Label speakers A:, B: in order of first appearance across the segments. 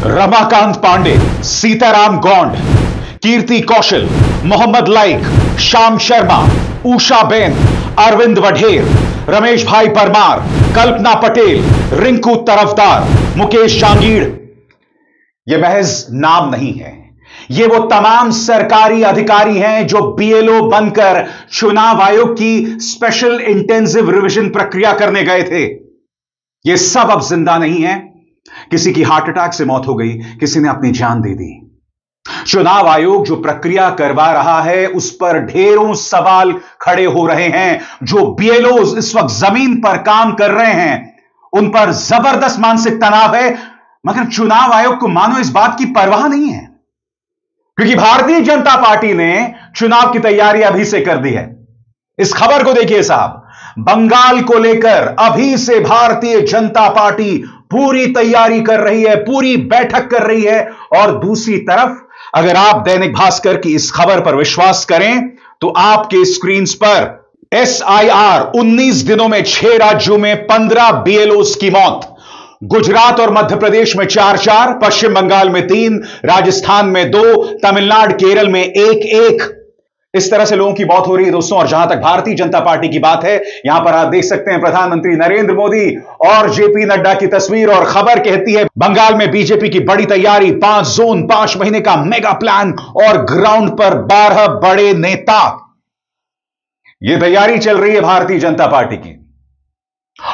A: रमाकांत पांडे, सीताराम गौंड, कीर्ति कौशल, Mohammad like, Shyam Sharma, Usha Ben, Arvind वढेर, Ramesh भाई परमार, कल्पना पटेल, रिंकू तरफदार, मुकेश जांगीड़। यह महज नाम नहीं है, ये वो तमाम सरकारी अधिकारी हैं जो बीएलओ बनकर चुनाव आयोग की स्पेशल इंटेंसिव रिवीजन प्रक्रिया करने गए थे। ये सब अब जिंदा नहीं है। किसी की हार्ट अटैक से मौत हो गई, किसी ने अपनी जान दे दी। चुनाव आयोग जो प्रक्रिया करवा रहा है उस पर ढेरों सवाल खड़े हो रहे हैं। जो बीएलओ इस वक्त जमीन पर काम कर रहे हैं उन पर जबरदस्त मानसिक तनाव है, मगर चुनाव आयोग को मानो इस बात की परवाह नहीं है, क्योंकि भारतीय जनता पार्टी ने चुनाव की तैयारी अभी से कर दी है। इस खबर को देखिए साहब, बंगाल को लेकर अभी से भारतीय जनता पार्टी पूरी तैयारी कर रही है, पूरी बैठक कर रही है। और दूसरी तरफ अगर आप दैनिक भास्कर की इस खबर पर विश्वास करें तो आपके स्क्रीन पर SIR 19 दिनों में 6 राज्यों में 15 बीएलओs की मौत, गुजरात और मध्य प्रदेश में 4-4, पश्चिम बंगाल में 3, राजस्थान में 2, तमिलनाडु केरल में 1-1, इस तरह से लोगों की मौत हो रही है दोस्तों। और जहां तक भारतीय जनता पार्टी की बात है, यहां पर आप देख सकते हैं प्रधानमंत्री नरेंद्र मोदी और जेपी नड्डा की तस्वीर। और खबर कहती है बंगाल में बीजेपी की बड़ी तैयारी, 5 जोन, 5 महीने का मेगा प्लान और ग्राउंड पर 12 बड़े नेता। यह तैयारी चल रही है भारतीय जनता पार्टी की।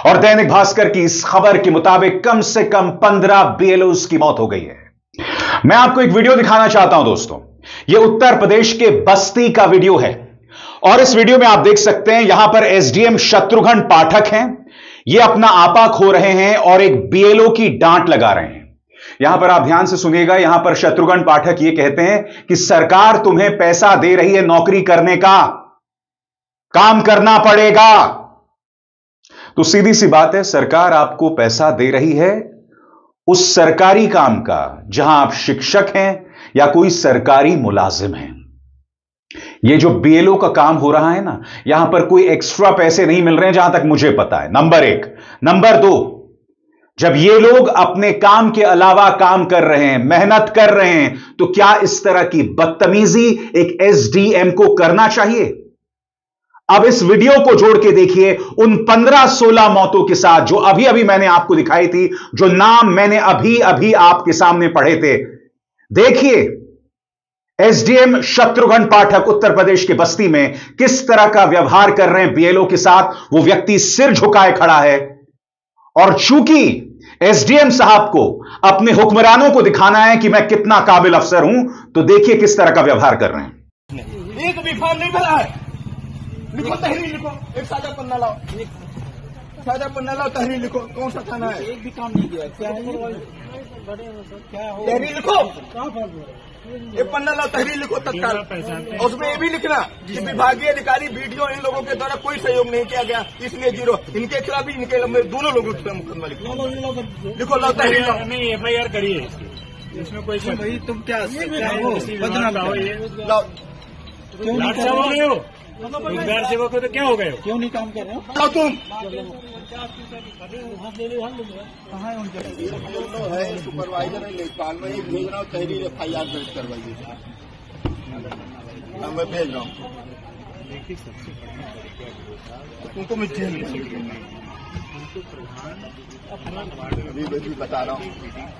A: और दैनिक भास्कर की इस खबर के मुताबिक कम से कम 15 बीएलओs की मौत हो गई है। मैं आपको एक वीडियो दिखाना चाहता हूं दोस्तों। यह उत्तर प्रदेश के बस्ती का वीडियो है और इस वीडियो में आप देख सकते हैं यहां पर एसडीएम शत्रुघ्न पाठक हैं। यह अपना आपा खो रहे हैं और एक बीएलओ की डांट लगा रहे हैं। यहां पर आप ध्यान से सुनिएगा, यहां पर शत्रुघ्न पाठक यह कहते हैं कि सरकार तुम्हें पैसा दे रही है नौकरी करने का, काम करना पड़ेगा। तो सीधी सी बात है, सरकार आपको पैसा दे रही है उस सरकारी काम का जहां आप शिक्षक हैं या कोई सरकारी मुलाजिम है। यह जो बीएलओ का काम हो रहा है ना, यहां पर कोई एक्स्ट्रा पैसे नहीं मिल रहे हैं जहां तक मुझे पता है, नंबर 1। नंबर 2, जब ये लोग अपने काम के अलावा काम कर रहे हैं, मेहनत कर रहे हैं, तो क्या इस तरह की बदतमीजी एक एसडीएम को करना चाहिए? अब इस वीडियो को जोड़ के देखिए उन 15-16 मौतों के साथ जो अभी अभी मैंने आपको दिखाई थी, जो नाम मैंने अभी अभी आपके सामने पढ़े थे। देखिए एसडीएम शत्रुघ्न पाठक उत्तर प्रदेश के बस्ती में किस तरह का व्यवहार कर रहे हैं बीएलओ के साथ। वो व्यक्ति सिर झुकाए खड़ा है और चूंकि एसडीएम साहब को अपने हुक्मरानों को दिखाना है कि मैं कितना काबिल अफसर हूं, तो देखिए किस तरह का व्यवहार कर रहे हैं।
B: एक भी फॉर्म नहीं भरा है, लिखो तहरीर लिखो, एक सादा पन्ना लाओ, सादा पन्ना लाओ, तहरीर लिखो। कौन सा थाना है? एक भी काम नहीं किया। क्या है? तहरीर लिखो, एक पन्ना लाओ, तहरीर लिखो तत्काल। और उसमें ये भी लिखना कि विभागीय अधिकारी वीडियो इन लोगों के द्वारा कोई सहयोग नहीं किया गया, इसलिए 0। इनके खिलाफ भी, इनके दोनों लोगों के मुकदमा लिखो, लाओ तहरीर लाओ।
C: नहीं, FIR करिए इसमें कोई
B: भाई तुम क्या
C: बदनाम लाओ, ये
B: लाओ।
C: हो गए हो, रोजगार सेवक हो तो क्या हो गए?
B: क्यों नहीं काम कर रहे हो? लाओ तुम। कहाँ है उनके? है सुपरवाइजर है लेखपाल में, एक भेज रहा हूँ तहरीर FIR दर्ज करवाइए। मैं भेज रहा हूँ, तुमको मैं जेल अभी बता रहा हूँ।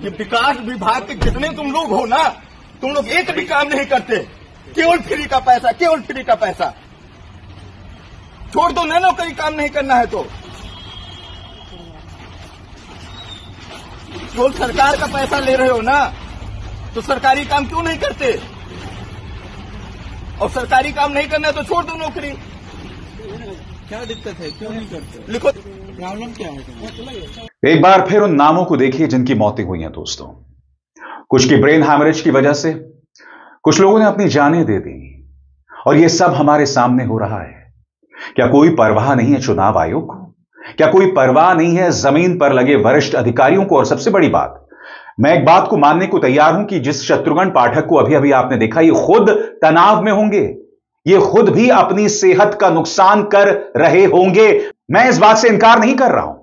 B: ये विकास विभाग के जितने तुम लोग हो ना, तुम लोग एक भी काम नहीं करते, केवल फ्री का पैसा, केवल फ्री का पैसा। छोड़ दो ना, नौकरी काम नहीं करना है तो केवल सरकार का पैसा ले रहे हो ना, तो सरकारी काम क्यों नहीं करते? और सरकारी काम नहीं करना है तो छोड़ दो नौकरी। क्या दिक्कत है, क्यों नहीं करते? लिखो, प्रॉब्लम क्या है?
A: एक बार फिर उन नामों को देखिए जिनकी मौतें हुई हैं दोस्तों। कुछ की ब्रेन हैमरेज की वजह से, कुछ लोगों ने अपनी जानें दे दी, और यह सब हमारे सामने हो रहा है। क्या कोई परवाह नहीं है चुनाव आयोग को? क्या कोई परवाह नहीं है जमीन पर लगे वरिष्ठ अधिकारियों को? और सबसे बड़ी बात, मैं एक बात को मानने को तैयार हूं कि जिस शत्रुघ्न पाठक को अभी अभी आपने देखा, ये खुद तनाव में होंगे, ये खुद भी अपनी सेहत का नुकसान कर रहे होंगे। मैं इस बात से इनकार नहीं कर रहा हूं।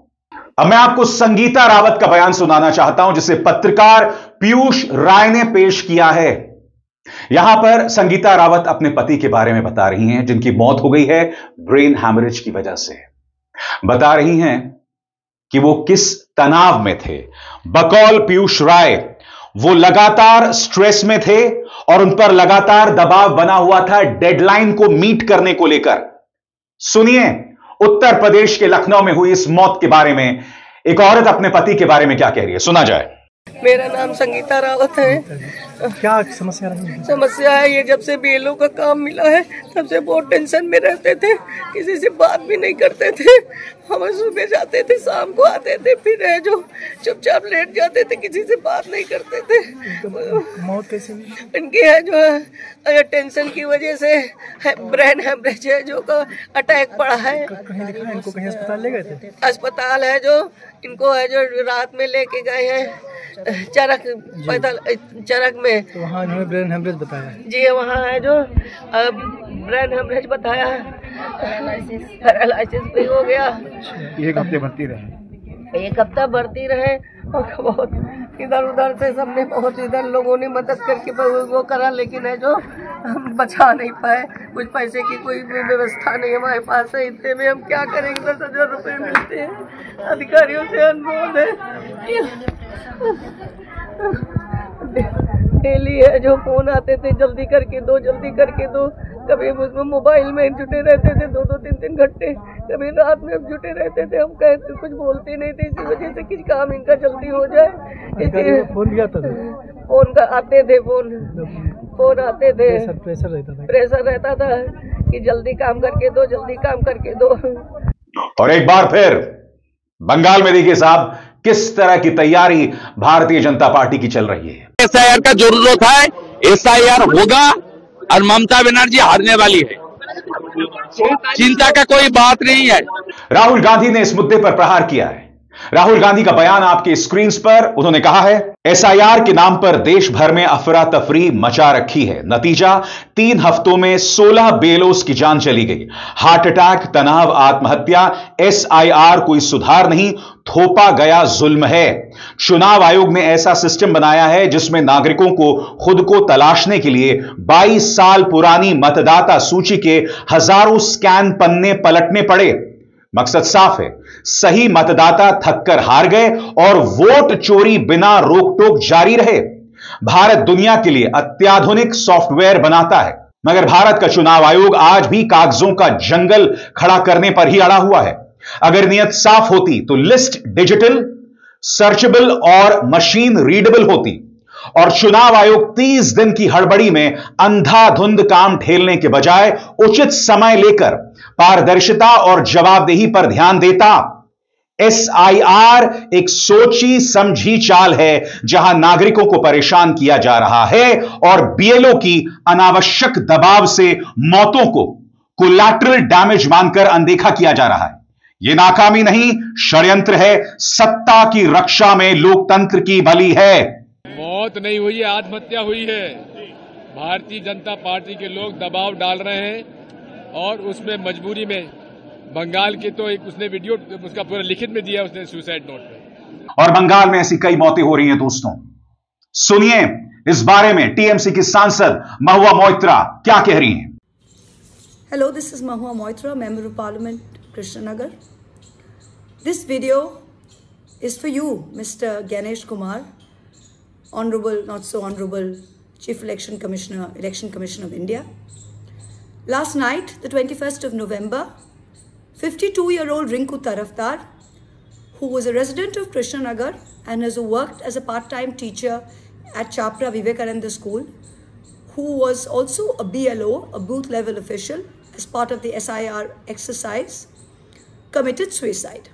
A: अब मैं आपको संगीता रावत का बयान सुनाना चाहता हूं, जिसे पत्रकार पीयूष राय ने पेश किया है। यहां पर संगीता रावत अपने पति के बारे में बता रही हैं, जिनकी मौत हो गई है ब्रेन हैमरेज की वजह से। बता रही हैं कि वो किस तनाव में थे। बकौल पीयूष राय, वो लगातार स्ट्रेस में थे और उन पर लगातार दबाव बना हुआ था डेडलाइन को मीट करने को लेकर। सुनिए उत्तर प्रदेश के लखनऊ में हुई इस मौत के बारे में एक औरत अपने पति के बारे में क्या कह रही है, सुना जाए।
D: मेरा नाम संगीता रावत है।
C: क्या समस्या रही?
D: समस्या है ये, जब से बीएलओ का काम मिला है तब से बहुत टेंशन में रहते थे, किसी से बात भी नहीं करते थे। हम सुबह जाते थे, शाम को आते थे, फिर है जो चुपचाप लेट जाते थे, किसी से बात नहीं करते थे।
C: मौत कैसे हुई?
D: इनकी है जो है टेंशन की वजह से ब्रेन हेमरेज है जो का अटैक पड़ा है।
C: कहीं दिखा इनको? कहीं अस्पताल ले गए थे?
D: अस्पताल है जो इनको है जो रात में लेके गए हैं चरक में।
C: तो वहाँ इन्होंने ब्रेन हेमरेज बताया?
D: जी वहाँ है जो ब्रेन हेमरेज बताया, पैरालिसिस भी हो गया।
C: एक हफ्ते भर्ती रहे?
D: एक हफ्ता भर्ती रहे और बहुत इधर उधर से सबने बहुत इधर लोगों ने मदद करके वो करा, लेकिन है जो हम बचा नहीं पाए। कुछ पैसे की कोई भी व्यवस्था नहीं हमारे पास है, इतने में हम क्या करेंगे। 10,000 रुपये मिलते हैं। अधिकारियों से अनुरोध है, डेली है जो फोन आते थे, जल्दी करके दो, जल्दी करके दो। कभी मोबाइल में जुटे रहते थे 2-2, 3-3 घंटे, कभी रात में जुटे रहते थे। हम कहते कुछ बोलते नहीं थे, इसी वजह से कुछ काम इनका जल्दी हो जाए।
C: फोन भी आता था?
D: फोन का आते थे, फोन आते थे। प्रेशर रहता था कि जल्दी काम करके दो, जल्दी काम करके दो।
A: और एक बार फिर बंगाल में देखिए साहब किस तरह की तैयारी भारतीय जनता पार्टी की चल रही है।
E: SIR का जरूरत है, SIR होगा और ममता बनर्जी हारने वाली है, चिंता का कोई बात नहीं है।
A: राहुल गांधी ने इस मुद्दे पर प्रहार किया है। राहुल गांधी का बयान आपके स्क्रीन पर। उन्होंने कहा है, SIR के नाम पर देश भर में अफरा तफरी मचा रखी है। नतीजा 3 हफ्तों में 16 बेलोस की जान चली गई। हार्ट अटैक, तनाव, आत्महत्या। SIR कोई सुधार नहीं, थोपा गया जुल्म है। चुनाव आयोग ने ऐसा सिस्टम बनाया है जिसमें नागरिकों को खुद को तलाशने के लिए 22 साल पुरानी मतदाता सूची के हजारों स्कैन पन्ने पलटने पड़े। मकसद साफ है, सही मतदाता थककर हार गए और वोट चोरी बिना रोक टोक जारी रहे। भारत दुनिया के लिए अत्याधुनिक सॉफ्टवेयर बनाता है, मगर भारत का चुनाव आयोग आज भी कागजों का जंगल खड़ा करने पर ही अड़ा हुआ है। अगर नियत साफ होती तो लिस्ट डिजिटल, सर्चेबल और मशीन रीडेबल होती, और चुनाव आयोग 30 दिन की हड़बड़ी में अंधाधुंध काम ठेलने के बजाय उचित समय लेकर पारदर्शिता और जवाबदेही पर ध्यान देता। SIR एक सोची समझी चाल है जहां नागरिकों को परेशान किया जा रहा है और BLO की अनावश्यक दबाव से मौतों को कोलैटरल डैमेज मानकर अनदेखा किया जा रहा है। यह नाकामी नहीं, षड्यंत्र है। सत्ता की रक्षा में लोकतंत्र की बलि है।
F: मौत नहीं हुई है, आत्महत्या हुई है। भारतीय जनता पार्टी के लोग दबाव डाल रहे हैं और उसमें मजबूरी में बंगाल की तो एक उसने वीडियो उसका पूरा लिखित में दिया उसने सुसाइड नोट में।
A: और बंगाल में ऐसी कई मौतें हो रही हैं दोस्तों। सुनिए इस बारे में TMC की सांसद महुआ मोइत्रा क्या कह रही हैं।
G: Hello, this is Mahua Moitra, Member of Parliament, Krishnanagar. This video is for you, Mr. Ganesh Kumar, Honorable, not so Honorable, Chief Election Commissioner of India. Last night, the 21st of November, 52-year-old Rinku Tarafdar, who was a resident of Krishnanagar and has worked as a part-time teacher at Chapra Vivekananda School, who was also a BLO, a booth-level official, as part of the SIR exercise, committed suicide.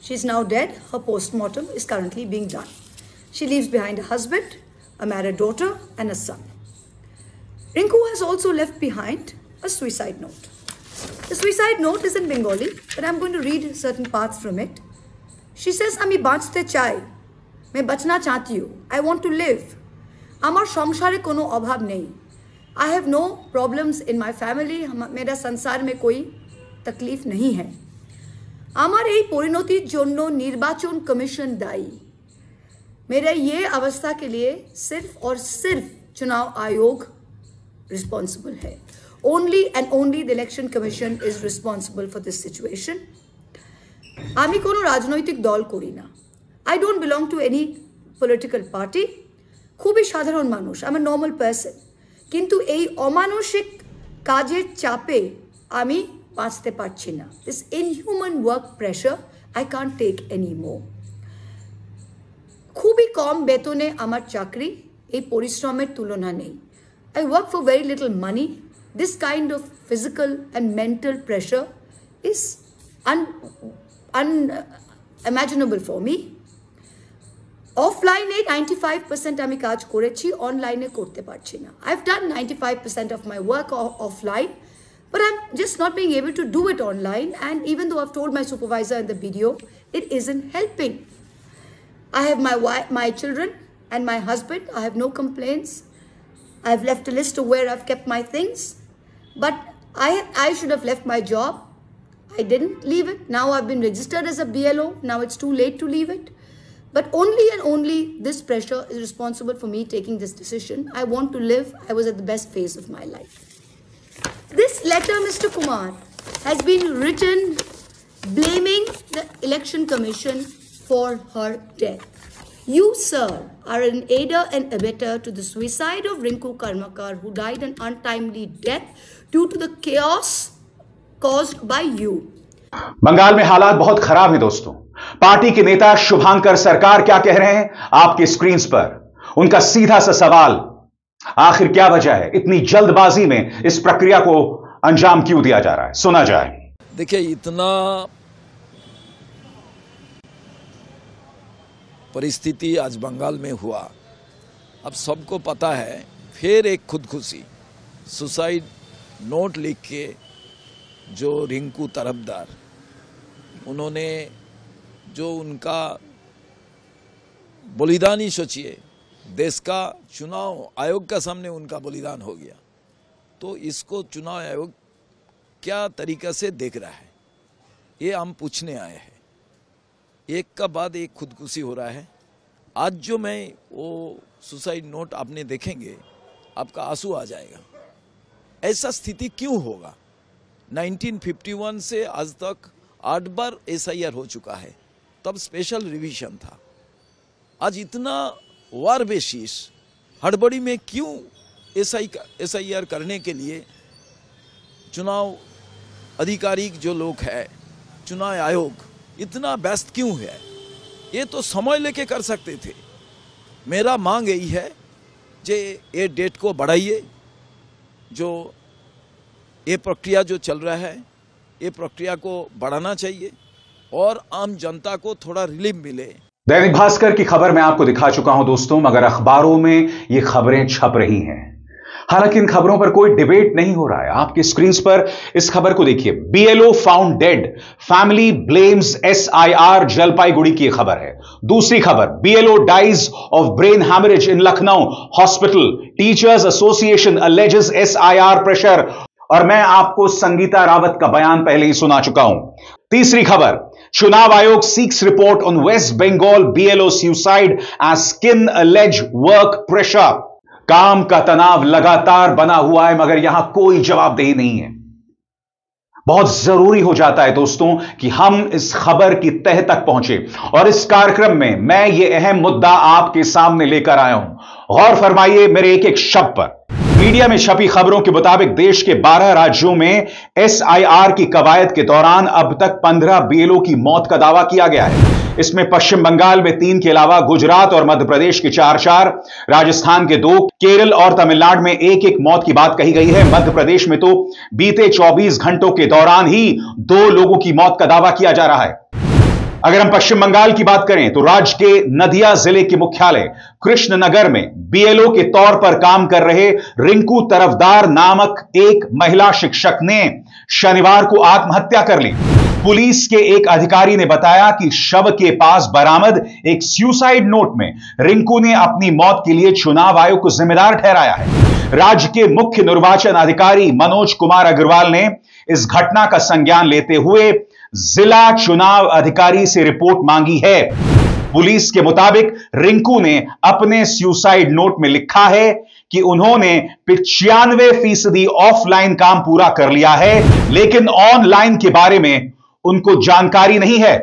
G: She is now dead. Her post-mortem is currently being done. She leaves behind a husband, a married daughter, and a son. Rinku has also left behind a suicide note. The suicide note is in Bengali, but I'm going to read certain parts from it. She says, "Ami bachte chai, main bachna chahti hu. I want to live. Amar samsare kono abhav nahi. I have no problems in my family. Mera sansar mein koi takleef nahi hai. Amar ei porinotir jonno nirbachon commission dayi. मेरा ये अवस्था के लिए सिर्फ और सिर्फ चुनाव आयोग रिस्पॉन्सिबल है। Only and only the election commission is responsible for this situation. আমি কোনো রাজনৈতিক দল করি না। I don't belong to any political party. খুবই সাধারণ মানুষ, I'm a normal person. কিন্তু এই অমানসিক কাজের চাপে আমি বাঁচতে পারছি না। This inhuman work pressure I can't take anymore. খুবই কম বেতনে আমার চাকরি, এই পরিশ্রমের তুলনা নেই। I work for very little money. This kind of physical and mental pressure is unimaginable for me. Offline 95% আমি কাজ করেছি, অনলাইনে করতে পারছি না। I've done 95% of my work offline, but I'm just not being able to do it online, and even though I've told my supervisor in the video, it isn't helping. I have my children and my husband. I have no complaints. I've left a list of where I've kept my things, but I should have left my job. I didn't leave it. Now I've been registered as a BLO. Now it's too late to leave it. But only and only this pressure is responsible for me taking this decision. I want to live. I was at the best phase of my life. This letter, Mr. Kumar, has been written blaming the Election Commission for her death. You, sir, are an aider and abettor to the suicide of Rinku Karmakar, who died an untimely death due to the chaos caused by you.
A: Bengal में हालात बहुत खराब हैं दोस्तों। Party के नेता शुभांकर सरकार क्या कह रहे हैं आपकी स्क्रीन पर, उनका सीधा सा सवाल, आखिर क्या वजह है इतनी जल्दबाजी में इस प्रक्रिया को अंजाम क्यों दिया जा रहा है, सुना जाए।
H: देखिए, इतना परिस्थिति आज बंगाल में हुआ, अब सबको पता है। फिर एक खुदकुशी सुसाइड नोट लिख के जो रिंकू तरफदार, उन्होंने जो उनका बलिदान ही सोचिए, देश का चुनाव आयोग का सामने उनका बलिदान हो गया। तो इसको चुनाव आयोग क्या तरीका से देख रहा है, ये हम पूछने आए हैं। एक का बाद एक खुदकुशी हो रहा है। आज जो मैं वो सुसाइड नोट आपने देखेंगे, आपका आंसू आ जाएगा। ऐसा स्थिति क्यों होगा? 1951 से आज तक 8 बार SIR हो चुका है, तब स्पेशल रिवीजन था। आज इतना वार बेसिस हड़बड़ी में क्यों SIR करने के लिए चुनाव अधिकारी जो लोग हैं, चुनाव आयोग इतना व्यस्त क्यों है? ये तो समय लेके कर सकते थे। मेरा मांग यही है जे ये डेट को बढ़ाइए, जो ये प्रक्रिया जो चल रहा है, ये प्रक्रिया को बढ़ाना चाहिए और आम जनता को थोड़ा रिलीफ मिले।
A: दैनिक भास्कर की खबर मैं आपको दिखा चुका हूं दोस्तों, मगर अखबारों में ये खबरें छप रही हैं। हालांकि इन खबरों पर कोई डिबेट नहीं हो रहा है। आपकी स्क्रीन पर इस खबर को देखिए, BLO found dead, family blames SIR, Jalpaiguri की खबर है। दूसरी खबर, BLO dies of brain haemorrhage in Lucknow hospital, teachers association alleges SIR pressure, और मैं आपको संगीता रावत का बयान पहले ही सुना चुका हूं। तीसरी खबर, चुनाव आयोग seeks report on West Bengal BLO suicide as kin allege work pressure. काम का तनाव लगातार बना हुआ है, मगर यहां कोई जवाबदेही नहीं है। बहुत जरूरी हो जाता है दोस्तों कि हम इस खबर की तह तक पहुंचे, और इस कार्यक्रम में मैं ये अहम मुद्दा आपके सामने लेकर आया हूं। गौर फरमाइए मेरे एक एक शब्द पर। मीडिया में छपी खबरों के मुताबिक देश के 12 राज्यों में SIR की कवायद के दौरान अब तक 15 BLO की मौत का दावा किया गया है। इसमें पश्चिम बंगाल में 3 के अलावा गुजरात और मध्य प्रदेश के 4, राजस्थान के 2, केरल और तमिलनाडु में 1 मौत की बात कही गई है। मध्य प्रदेश में तो बीते 24 घंटों के दौरान ही 2 लोगों की मौत का दावा किया जा रहा है। अगर हम पश्चिम बंगाल की बात करें तो राज्य के नदिया जिले के मुख्यालय कृष्णनगर में BLO के तौर पर काम कर रहे रिंकू तरफदार नामक एक महिला शिक्षक ने शनिवार को आत्महत्या कर ली। पुलिस के एक अधिकारी ने बताया कि शव के पास बरामद एक सुसाइड नोट में रिंकू ने अपनी मौत के लिए चुनाव आयोग को जिम्मेदार ठहराया है। राज्य के मुख्य निर्वाचन अधिकारी मनोज कुमार अग्रवाल ने इस घटना का संज्ञान लेते हुए जिला चुनाव अधिकारी से रिपोर्ट मांगी है। पुलिस के मुताबिक रिंकू ने अपने सुसाइड नोट में लिखा है कि उन्होंने 95% ऑफलाइन काम पूरा कर लिया है, लेकिन ऑनलाइन के बारे में उनको जानकारी नहीं है।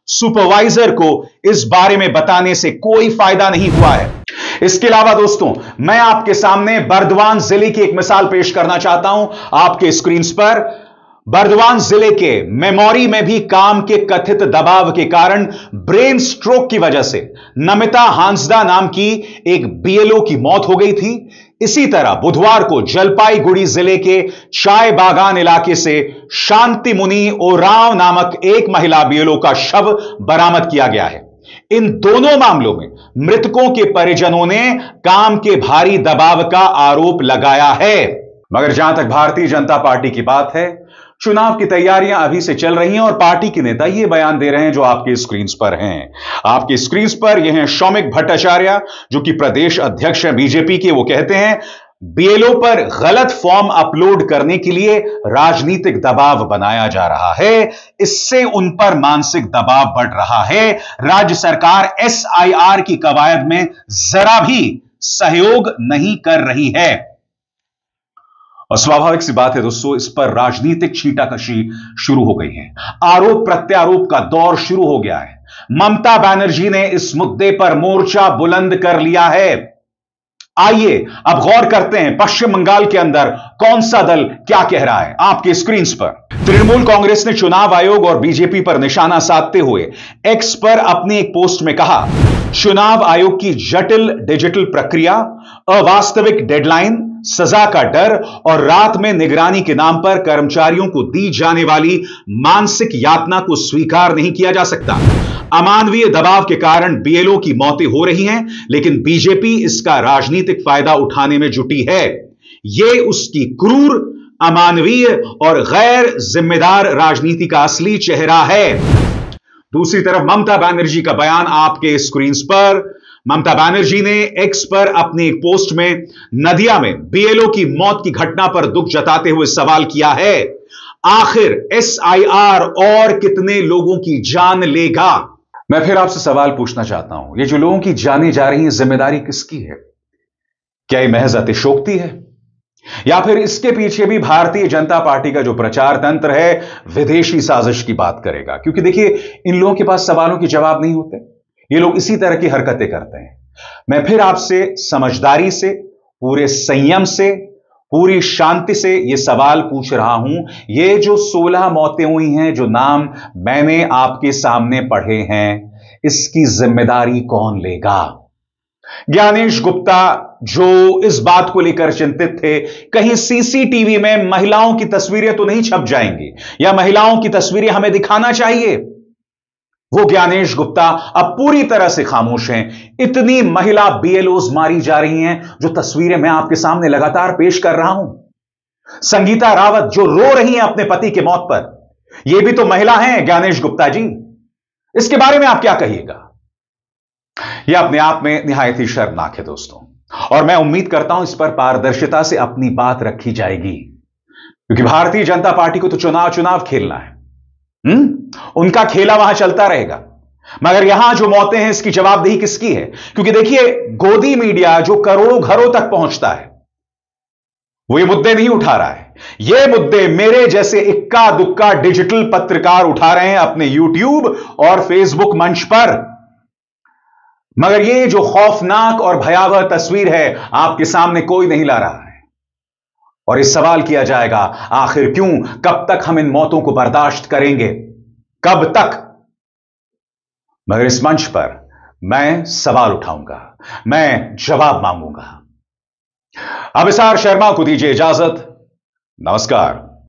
A: सुपरवाइजर को इस बारे में बताने से कोई फायदा नहीं हुआ है। इसके अलावा दोस्तों, मैं आपके सामने बर्दवान जिले की एक मिसाल पेश करना चाहता हूं। आपके स्क्रीन पर बर्दवान जिले के मेमोरी में भी काम के कथित दबाव के कारण ब्रेन स्ट्रोक की वजह से नमिता हांसदा नाम की एक बीएलओ की मौत हो गई थी। इसी तरह बुधवार को जलपाईगुड़ी जिले के चाय बागान इलाके से शांति मुनि ओरांव नामक एक महिला बीएलओ का शव बरामद किया गया है। इन दोनों मामलों में मृतकों के परिजनों ने काम के भारी दबाव का आरोप लगाया है। मगर जहां तक भारतीय जनता पार्टी की बात है, चुनाव की तैयारियां अभी से चल रही हैं और पार्टी के नेता ये बयान दे रहे हैं जो आपके स्क्रीन पर हैं। आपके स्क्रीन पर यह हैं शौमिक भट्टाचार्य, जो कि प्रदेश अध्यक्ष हैं बीजेपी के। वो कहते हैं बीएलओ पर गलत फॉर्म अपलोड करने के लिए राजनीतिक दबाव बनाया जा रहा है, इससे उन पर मानसिक दबाव बढ़ रहा है। राज्य सरकार एसआईआर की कवायद में जरा भी सहयोग नहीं कर रही है। और स्वाभाविक सी बात है दोस्तों, इस पर राजनीतिक छींटाकशी शुरू हो गई है। आरोप प्रत्यारोप का दौर शुरू हो गया है। ममता बनर्जी ने इस मुद्दे पर मोर्चा बुलंद कर लिया है। आइए अब गौर करते हैं पश्चिम बंगाल के अंदर कौन सा दल क्या कह रहा है। आपके स्क्रीन पर तृणमूल कांग्रेस ने चुनाव आयोग और बीजेपी पर निशाना साधते हुए एक्स पर अपनी एक पोस्ट में कहा, चुनाव आयोग की जटिल डिजिटल प्रक्रिया, अवास्तविक डेडलाइन, सजा का डर और रात में निगरानी के नाम पर कर्मचारियों को दी जाने वाली मानसिक यातना को स्वीकार नहीं किया जा सकता। अमानवीय दबाव के कारण बीएलओ की मौतें हो रही हैं, लेकिन बीजेपी इसका राजनीतिक फायदा उठाने में जुटी है। यह उसकी क्रूर, अमानवीय और गैर जिम्मेदार राजनीति का असली चेहरा है। दूसरी तरफ ममता बनर्जी का बयान आपके स्क्रीन पर। ममता बनर्जी ने एक्स पर अपनी एक पोस्ट में नदिया में बीएलओ की मौत की घटना पर दुख जताते हुए सवाल किया है, आखिर एसआईआर और कितने लोगों की जान लेगा। मैं फिर आपसे सवाल पूछना चाहता हूं, ये जो लोगों की जानें जा रही हैं, जिम्मेदारी किसकी है? क्या ये महज अतिशोक्ति है, या फिर इसके पीछे भी भारतीय जनता पार्टी का जो प्रचार तंत्र है विदेशी साजिश की बात करेगा? क्योंकि देखिए, इन लोगों के पास सवालों के जवाब नहीं होते, ये लोग इसी तरह की हरकतें करते हैं। मैं फिर आपसे समझदारी से, पूरे संयम से, पूरी शांति से यह सवाल पूछ रहा हूं, ये जो 16 मौतें हुई हैं, जो नाम मैंने आपके सामने पढ़े हैं, इसकी जिम्मेदारी कौन लेगा? ज्ञानेश गुप्ता जो इस बात को लेकर चिंतित थे, कहीं सीसीटीवी में महिलाओं की तस्वीरें तो नहीं छप जाएंगी, या महिलाओं की तस्वीरें हमें दिखाना चाहिए, वो ज्ञानेश गुप्ता अब पूरी तरह से खामोश हैं। इतनी महिला बीएलओज मारी जा रही हैं, जो तस्वीरें मैं आपके सामने लगातार पेश कर रहा हूं। संगीता रावत जो रो रही हैं अपने पति के मौत पर, यह भी तो महिला हैं ज्ञानेश गुप्ता जी। इसके बारे में आप क्या कहिएगा? यह अपने आप में निहायत ही शर्मनाक है दोस्तों, और मैं उम्मीद करता हूं इस पर पारदर्शिता से अपनी बात रखी जाएगी, क्योंकि भारतीय जनता पार्टी को तो चुनाव खेलना है। उनका खेला वहां चलता रहेगा, मगर यहां जो मौतें हैं, इसकी जवाबदेही किसकी है? क्योंकि देखिए, गोदी मीडिया जो करोड़ों घरों तक पहुंचता है, वो ये मुद्दे नहीं उठा रहा है। ये मुद्दे मेरे जैसे इक्का दुक्का डिजिटल पत्रकार उठा रहे हैं अपने यूट्यूब और फेसबुक मंच पर। मगर ये जो खौफनाक और भयावह तस्वीर है, आपके सामने कोई नहीं ला रहा है। और इस सवाल किया जाएगा, आखिर क्यों, कब तक हम इन मौतों को बर्दाश्त करेंगे, कब तक? मगर इस मंच पर मैं सवाल उठाऊंगा, मैं जवाब मांगूंगा। अभिसार शर्मा को दीजिए इजाजत। नमस्कार।